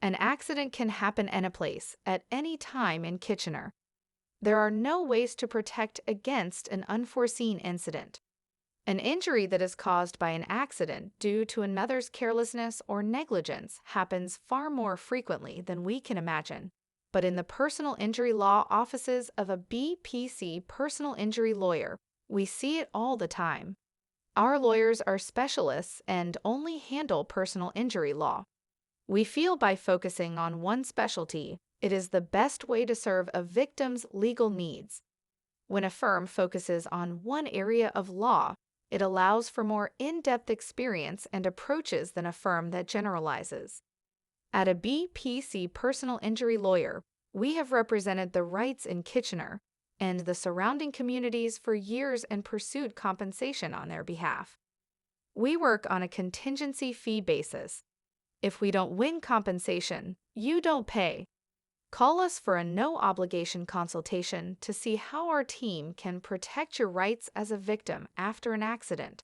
An accident can happen any place, at any time in Kitchener. There are no ways to protect against an unforeseen incident. An injury that is caused by an accident due to another's carelessness or negligence happens far more frequently than we can imagine. But in the personal injury law offices of a BPC personal injury lawyer, we see it all the time. Our lawyers are specialists and only handle personal injury law. We feel by focusing on one specialty, it is the best way to serve a victim's legal needs. When a firm focuses on one area of law, it allows for more in-depth experience and approaches than a firm that generalizes. At a BPC personal injury lawyer, we have represented the rights in Kitchener and the surrounding communities for years and pursued compensation on their behalf. We work on a contingency fee basis. If we don't win compensation, you don't pay. Call us for a no-obligation consultation to see how our team can protect your rights as a victim after an accident.